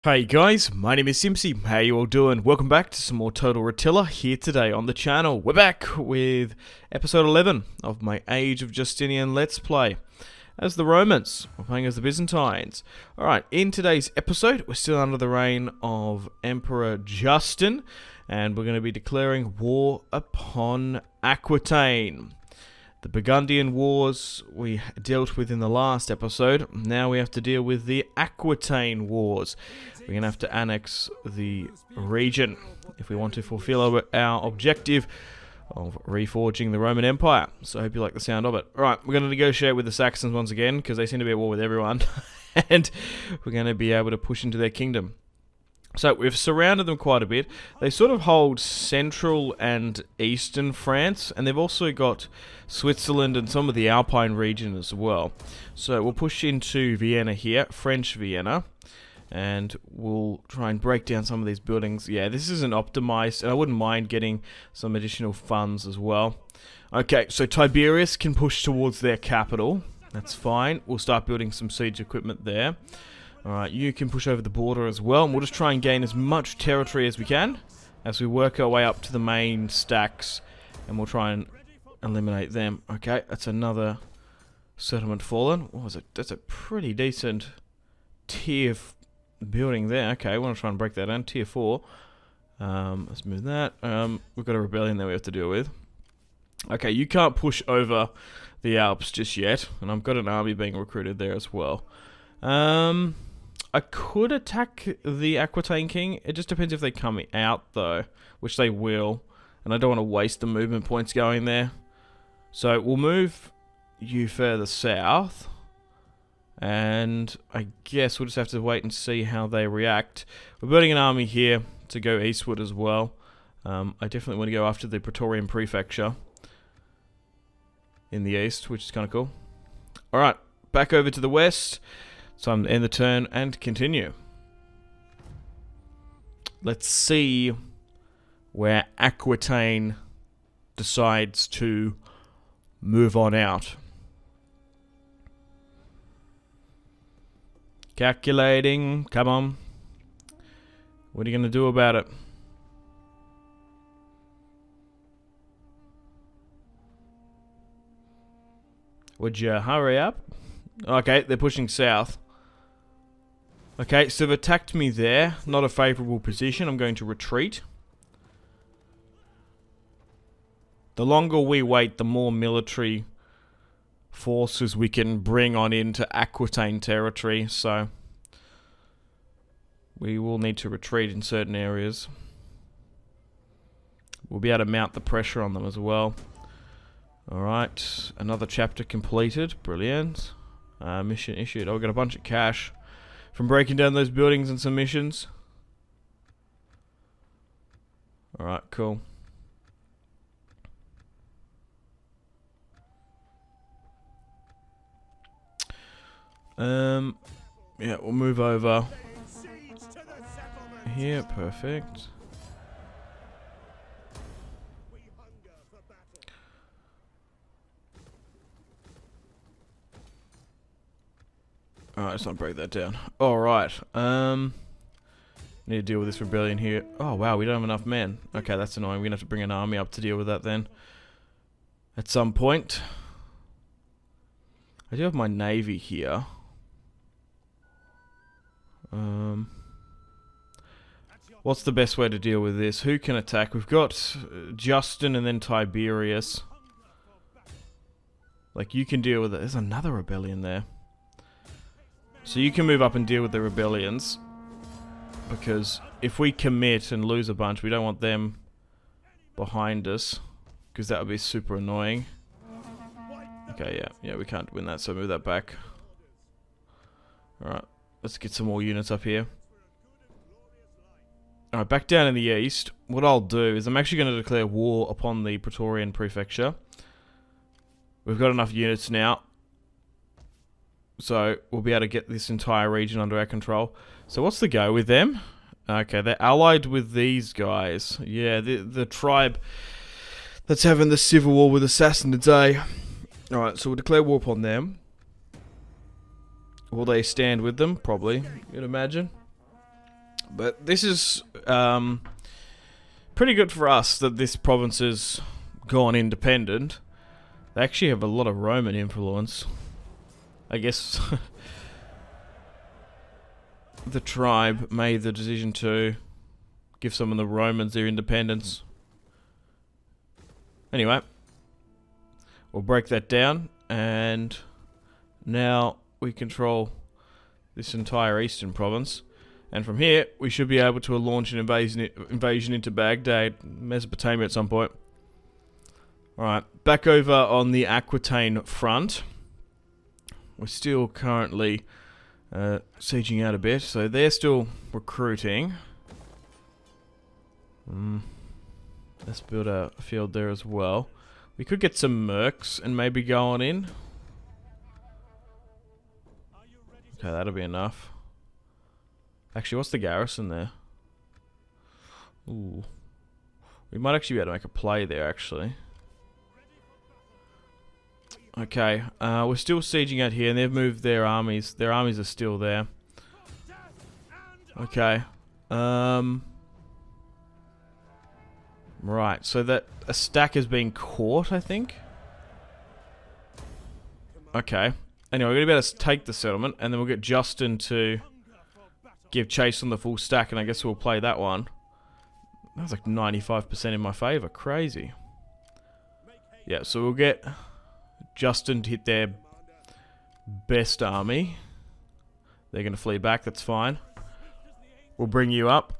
Hey guys, my name is Simpzy. How you all doing? Welcome back to some more Total Attila here today on the channel. We're back with episode 11 of my Age of Justinian Let's Play. As the Romans, we're playing as the Byzantines. Alright, in today's episode, we're still under the reign of Emperor Justin, and we're going to be declaring war upon Aquitaine. The Burgundian Wars we dealt with in the last episode. Now we have to deal with the Aquitaine Wars. We're going to have to annex the region if we want to fulfill our objective of reforging the Roman Empire. So I hope you like the sound of it. Alright, we're going to negotiate with the Saxons once again because they seem to be at war with everyone. And we're going to be able to push into their kingdom. So we've surrounded them quite a bit. They sort of hold central and eastern France, and they've also got Switzerland and some of the Alpine region as well. So we'll push into Vienna here, French Vienna, and we'll try and break down some of these buildings. Yeah, this isn't optimized, and I wouldn't mind getting some additional funds as well. Okay, so Tiberius can push towards their capital. That's fine. We'll start building some siege equipment there. Alright, you can push over the border as well, and we'll just try and gain as much territory as we can as we work our way up to the main stacks, and we'll try and eliminate them. Okay, that's another settlement fallen. What was it? That's a pretty decent tier building there. Okay, we want to try and break that down. Tier 4. Let's move that. We've got a rebellion that we have to deal with. Okay, you can't push over the Alps just yet, and I've got an army being recruited there as well. I could attack the Aquitaine King. It just depends if they come out, though, which they will. And I don't want to waste the movement points going there. So we'll move you further south. And I guess we'll just have to wait and see how they react. We're building an army here to go eastward as well. I definitely want to go after the Praetorian Prefecture in the east, which is kind of cool. Alright, back over to the west. So I'm end the turn and continue. Let's see where Aquitaine decides to move on out. Calculating. Come on. What are you going to do about it? Would you hurry up? Okay, they're pushing south. Okay, so they've attacked me there. Not a favourable position. I'm going to retreat. The longer we wait, the more military forces we can bring on into Aquitaine territory. So we will need to retreat in certain areas. We'll be able to mount the pressure on them as well. Alright, another chapter completed. Brilliant. Mission issued. Oh, we got a bunch of cash from breaking down those buildings and some missions. Alright, cool. Yeah, we'll move over here. Perfect. Alright, let's not break that down. Alright, need to deal with this rebellion here. Oh wow, we don't have enough men. Okay, that's annoying. We're gonna have to bring an army up to deal with that then. At some point. I do have my navy here. What's the best way to deal with this? Who can attack? We've got Justin and then Tiberius. Like, you can deal with it. There's another rebellion there. So you can move up and deal with the rebellions, because if we commit and lose a bunch, we don't want them behind us, because that would be super annoying. Okay, yeah, we can't win that, so move that back. Alright, let's get some more units up here. Alright, back down in the east, what I'll do is I'm actually going to declare war upon the Praetorian Prefecture. We've got enough units now. So we'll be able to get this entire region under our control. So what's the go with them? Okay, they're allied with these guys. Yeah, the tribe that's having the civil war with Assassinates, eh? Alright, so we'll declare war upon them. Will they stand with them? Probably, you'd imagine. But this is pretty good for us that this province has gone independent. They actually have a lot of Roman influence. I guess the tribe made the decision to give some of the Romans their independence. Anyway, we'll break that down, and now we control this entire eastern province. And from here, we should be able to launch an invasion into Baghdad, Mesopotamia at some point. Alright, back over on the AQUITAINE front. We're still currently sieging out a bit, so they're still recruiting. Let's build a field there as well. We could get some mercs and maybe go on in. Okay, that'll be enough. Actually, what's the garrison there? Ooh. We might actually be able to make a play there, actually. Okay, we're still sieging out here, and they've moved their armies. Their armies are still there. Okay. Right, so that a stack has been caught, I think. Okay. Anyway, we're going to be able to take the settlement, and then we'll get Justin to give chase on the full stack, and I guess we'll play that one. That was like 95% in my favour. Crazy. Yeah, so we'll get Justin to hit their best army. They're going to flee back, that's fine. We'll bring you up,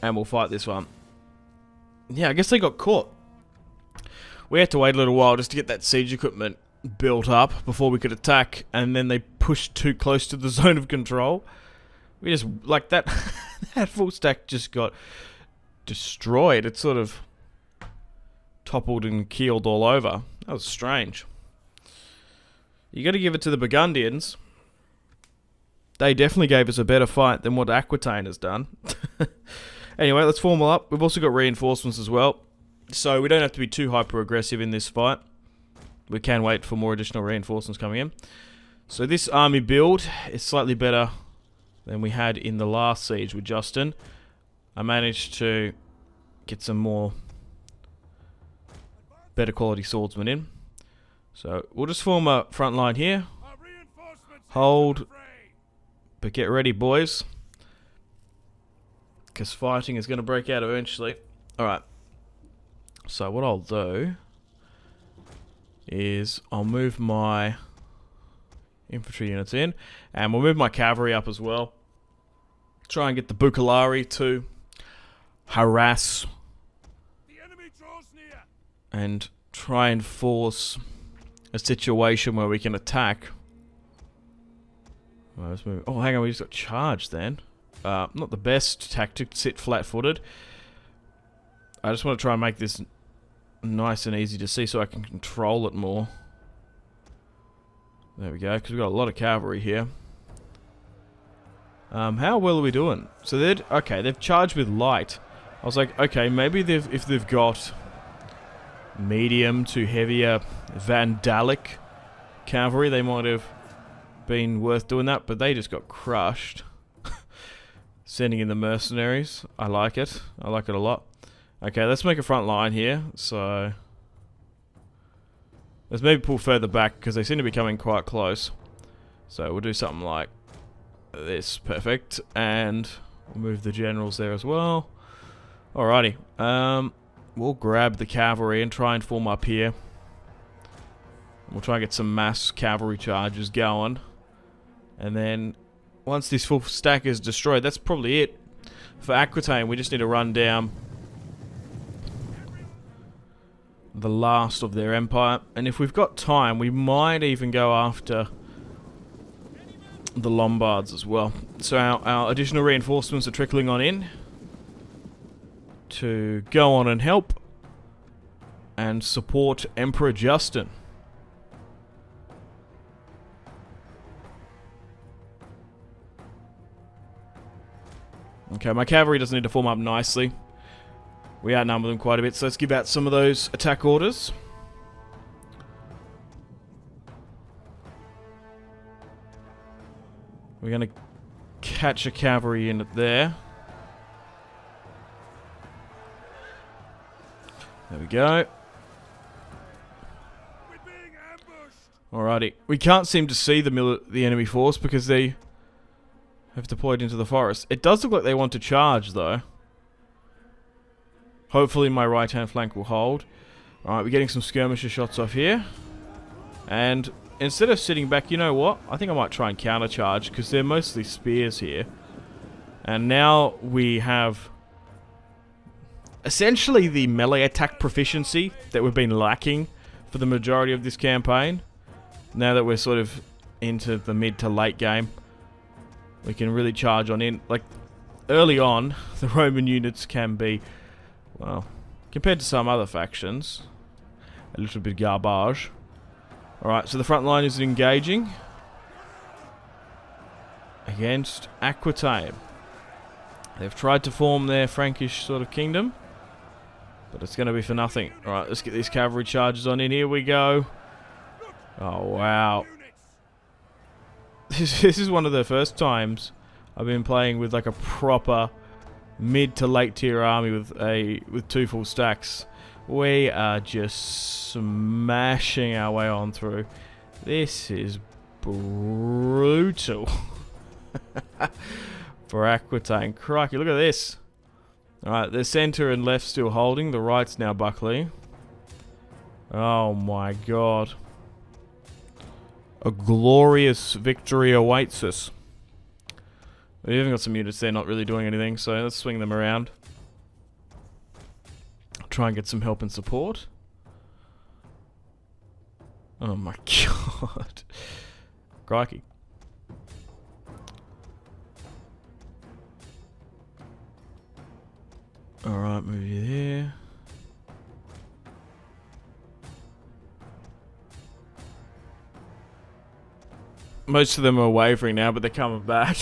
and we'll fight this one. Yeah, I guess they got caught. We had to wait a little while just to get that siege equipment built up before we could attack, and then they pushed too close to the zone of control. We just, like that, that full stack just got destroyed. It sort of toppled and keeled all over. That was strange. You got to give it to the Burgundians. They definitely gave us a better fight than what Aquitaine has done. Anyway, let's form up. We've also got reinforcements as well, so we don't have to be too hyper-aggressive in this fight. We can wait for more additional reinforcements coming in. So this army build is slightly better than we had in the last siege with Justin. I managed to get some more better quality swordsmen in. So we'll just form a front line here. Hold. But get ready, boys, because fighting is going to break out eventually. Alright. So what I'll do is I'll move my infantry units in, and we'll move my cavalry up as well. Try and get the Bucalari to harass and try and force a situation where we can attack. Well, let's move. Oh, hang on, we just got charged then. Not the best tactic to sit flat-footed. I just want to try and make this nice and easy to see so I can control it more. There we go, because we've got a lot of cavalry here. How well are we doing? So they've charged with light. I was like, okay, maybe if they've got medium to heavier Vandalic cavalry, they might have been worth doing that, but they just got crushed. Sending in the mercenaries. I like it. I like it a lot. Okay, let's make a front line here. So let's maybe pull further back because they seem to be coming quite close. So we'll do something like this. Perfect. And we'll move the generals there as well. Alrighty. We'll grab the cavalry and try and form up here. We'll try and get some mass cavalry charges going. And then once this full stack is destroyed, that's probably it. For Aquitaine, we just need to run down the last of their empire. And if we've got time, we might even go after the Lombards as well. So our additional reinforcements are trickling on in to go on and help and support Emperor Justin. Okay, my cavalry doesn't need to form up nicely. We outnumber them quite a bit, so let's give out some of those attack orders. We're going to catch a cavalry unit there. There we go. Alrighty. We can't seem to see the enemy force because they have deployed into the forest. It does look like they want to charge, though. Hopefully my right-hand flank will hold. Alright, we're getting some skirmisher shots off here. And instead of sitting back, you know what? I think I might try and countercharge, because they're mostly spears here. And now we have essentially the melee attack proficiency that we've been lacking for the majority of this campaign. Now that we're sort of into the mid to late game, we can really charge on in. Like, early on, the Roman units can be, well, compared to some other factions, a little bit garbage. Alright, so the front line is engaging against AQUITAINE. They've tried to form their Frankish sort of kingdom, but it's going to be for nothing. Alright, let's get these cavalry charges on in. Here we go. Oh, wow. This is one of the first times I've been playing with like a proper mid to late tier army with 2 full stacks. We are just smashing our way on through. This is brutal. For AQUITAINE. Crikey, look at this. Alright, the center and left still holding. The right's now buckling. Oh my god. A glorious victory awaits us. We've even got some units there not really doing anything, so let's swing them around. Try and get some help and support. Oh my god. Crikey. Alright, move you there. Most of them are wavering now, but they're coming back.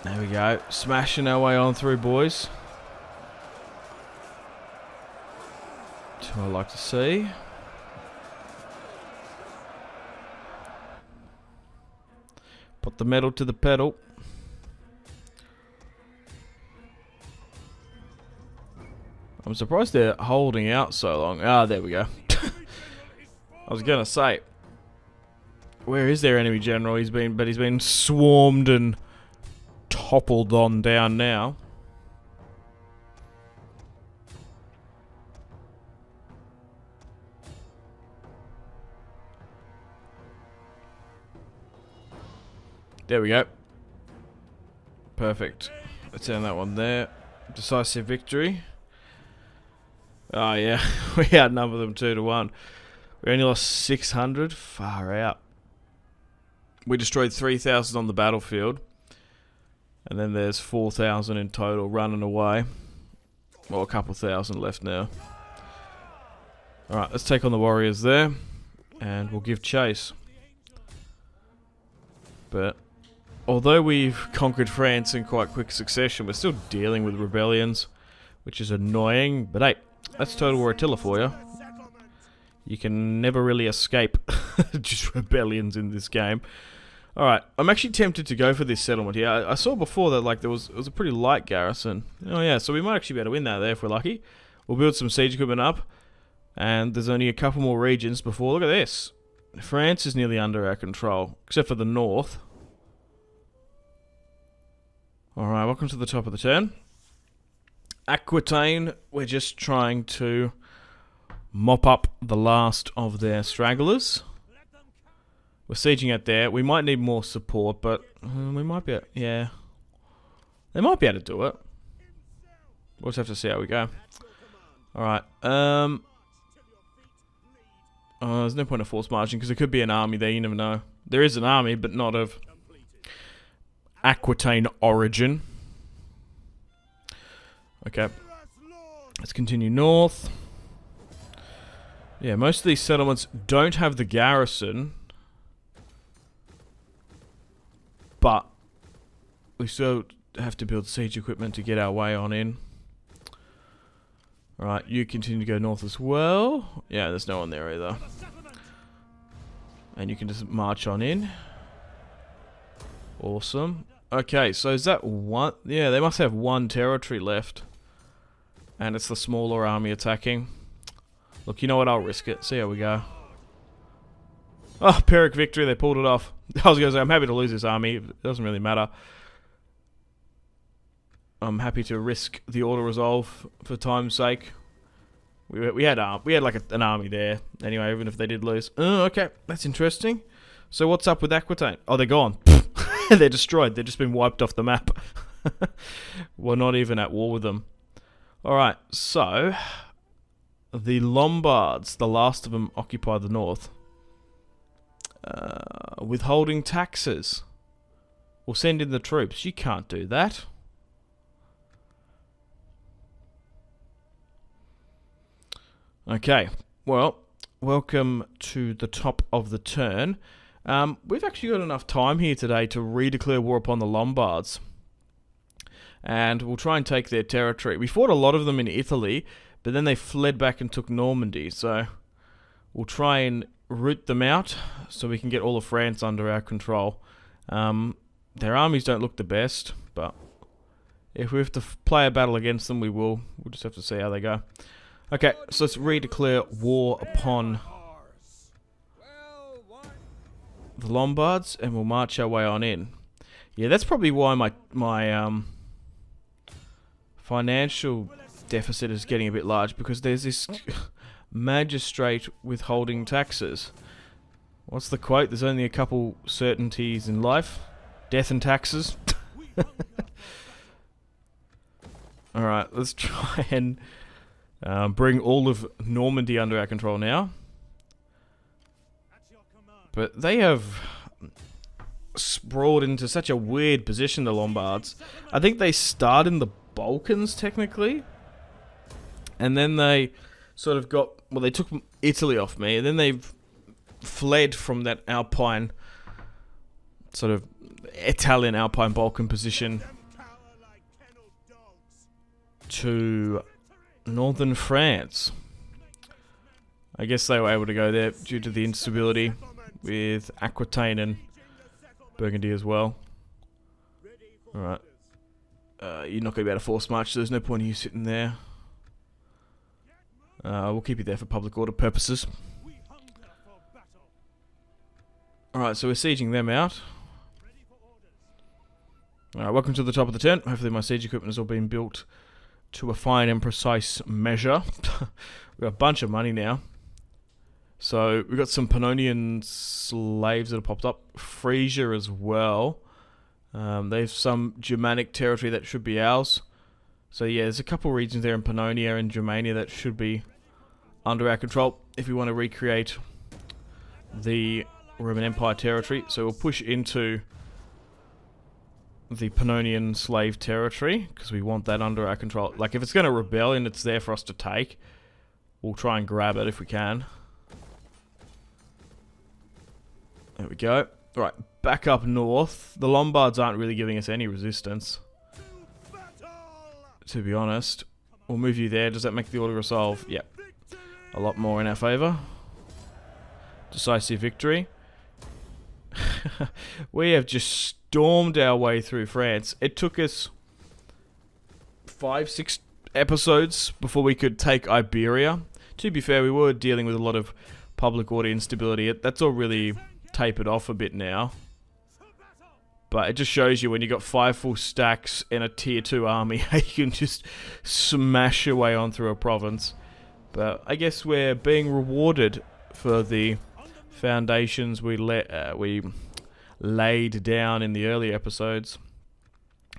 There we go. Smashing our way on through, boys. That's what I like to see. Put the metal to the pedal. I'm surprised they're holding out so long. Ah, there we go. I was gonna say, where is their enemy general? He's been swarmed and toppled on down now. There we go. Perfect. Let's end that one there. Decisive victory. Oh yeah, we outnumbered them 2-1. We only lost 600. Far out. We destroyed 3,000 on the battlefield. And then there's 4,000 in total running away. Well, a couple thousand left now. Alright, let's take on the warriors there. And we'll give chase. But although we've conquered France in quite quick succession, we're still dealing with rebellions, which is annoying. But hey, that's Total War Attila for you. You can never really escape just rebellions in this game. Alright, I'm actually tempted to go for this settlement here. I saw before that like it was a pretty light garrison. Oh yeah, so we might actually be able to win that there if we're lucky. We'll build some siege equipment up. And there's only a couple more regions before. Look at this. France is nearly under our control, except for the north. Alright, welcome to the top of the turn. AQUITAINE, we're just trying to mop up the last of their stragglers. We're sieging out there. We might need more support, but we might be yeah. They might be able to do it. We'll just have to see how we go. Alright, there's no point of force marching, because there could be an army there, you never know. There is an army, but not of AQUITAINE origin. Okay. Let's continue north. Yeah, most of these settlements don't have the garrison. But we still have to build siege equipment to get our way on in. Alright, you continue to go north as well. Yeah, there's no one there either. And you can just march on in. Awesome. Okay, so is that one? Yeah, they must have one territory left. And it's the smaller army attacking. Look, you know what? I'll risk it. See how we go. Oh, Pyrrhic victory. They pulled it off. I was going to say, I'm happy to lose this army. It doesn't really matter. I'm happy to risk the auto-resolve for time's sake. We had like an army there. Anyway, even if they did lose. Oh, okay. That's interesting. So what's up with Aquitaine? Oh, they're gone. They're destroyed. They've just been wiped off the map. We're not even at war with them. Alright, so the Lombards, the last of them, occupy the north. Withholding taxes. We'll send in the troops. You can't do that. Okay, well, welcome to the top of the turn. We've actually got enough time here today to redeclare war upon the Lombards. And we'll try and take their territory. We fought a lot of them in Italy, but then they fled back and took Normandy. So we'll try and root them out so we can get all of France under our control. Their armies don't look the best, but if we have to play a battle against them, we will. We'll just have to see how they go. Okay, so let's redeclare war upon the Lombards, and we'll march our way on in. Yeah, that's probably why my financial deficit is getting a bit large, because there's this magistrate withholding taxes. What's the quote? There's only a couple certainties in life. Death and taxes. Alright, let's try and bring all of Normandy under our control now. But they have sprawled into such a weird position, the Lombards. I think they start in the Balkans, technically. And then they sort of got... Well, they took Italy off me, and then they've fled from that Alpine... sort of Italian Alpine Balkan position to northern France. I guess they were able to go there due to the instability with Aquitaine and Burgundy as well. Alright. You're not going to be able to force march, so there's no point in you sitting there. We'll keep you there for public order purposes. Alright, so we're sieging them out. Alright, welcome to the top of the tent. Hopefully my siege equipment has all been built to a fine and precise measure. We've got a bunch of money now. So we've got some Pannonian slaves that have popped up. Frisia as well. They have some Germanic territory that should be ours. So yeah, there's a couple regions there in Pannonia and Germania that should be under our control if we want to recreate the Roman Empire territory. So we'll push into the Pannonian slave territory because we want that under our control. Like, if it's going to rebel and it's there for us to take, we'll try and grab it if we can. There we go. Right, back up north. The Lombards aren't really giving us any resistance, to be honest. We'll move you there. Does that make the order resolve? Yep. A lot more in our favour. Decisive victory. We have just stormed our way through France. It took us 5-6 episodes before we could take Iberia. To be fair, we were dealing with a lot of public order instability. That's all really tapered off a bit now. But it just shows you when you got 5 full stacks in a tier 2 army, how you can just smash your way on through a province. But I guess we're being rewarded for the foundations we laid down in the early episodes.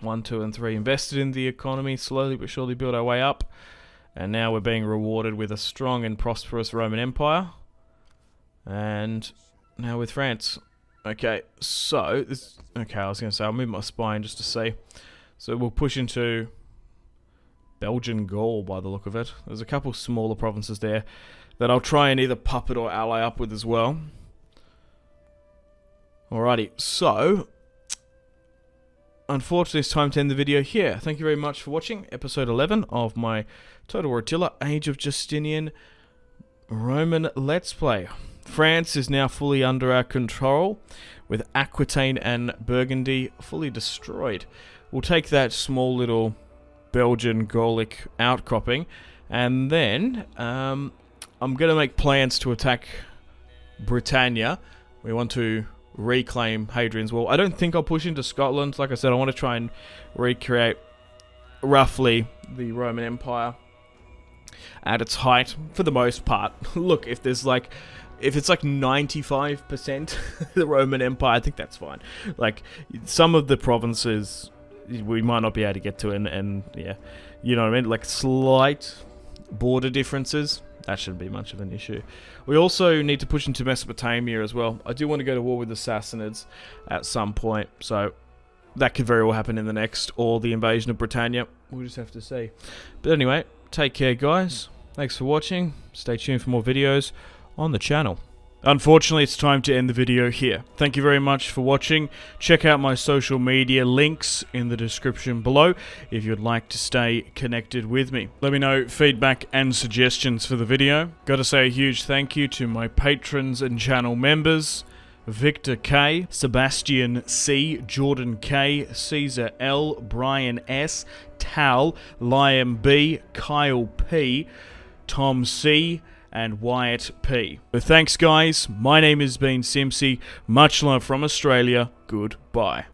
1, 2, and 3 invested in the economy, slowly but surely built our way up. And now we're being rewarded with a strong and prosperous Roman Empire. And now with France. Okay, so this. Okay, I was going to say I'll move my spine just to see. So we'll push into Belgian Gaul by the look of it. There's a couple smaller provinces there that I'll try and either puppet or ally up with as well. Alrighty, so unfortunately it's time to end the video here. Thank you very much for watching episode 11 of my Total War Attila Age of Justinian Roman Let's Play. France is now fully under our control, with Aquitaine and Burgundy fully destroyed. We'll take that small little Belgian Gallic outcropping, and then I'm going to make plans to attack Britannia. We want to reclaim Hadrian's Wall. I don't think I'll push into Scotland. Like I said, I want to try and recreate roughly the Roman Empire at its height for the most part. Look, if it's like 95% the Roman Empire, I think that's fine. Like, some of the provinces we might not be able to get to, and yeah, you know what I mean? Like, slight border differences, that shouldn't be much of an issue. We also need to push into Mesopotamia as well. I do want to go to war with the Sassanids at some point, so that could very well happen in the next, or the invasion of Britannia. We'll just have to see. But anyway, take care, guys. Thanks for watching. Stay tuned for more videos on the channel. Unfortunately, it's time to end the video here. Thank you very much for watching. Check out my social media links in the description below if you'd like to stay connected with me. Let me know feedback and suggestions for the video. Gotta say a huge thank you to my patrons and channel members: Victor K, Sebastian C, Jordan K, Caesar L, Brian S, Tal, Liam B, Kyle P, Tom C, and Wyatt P. So thanks, guys. My name has been Simpzy. Much love from Australia. Goodbye.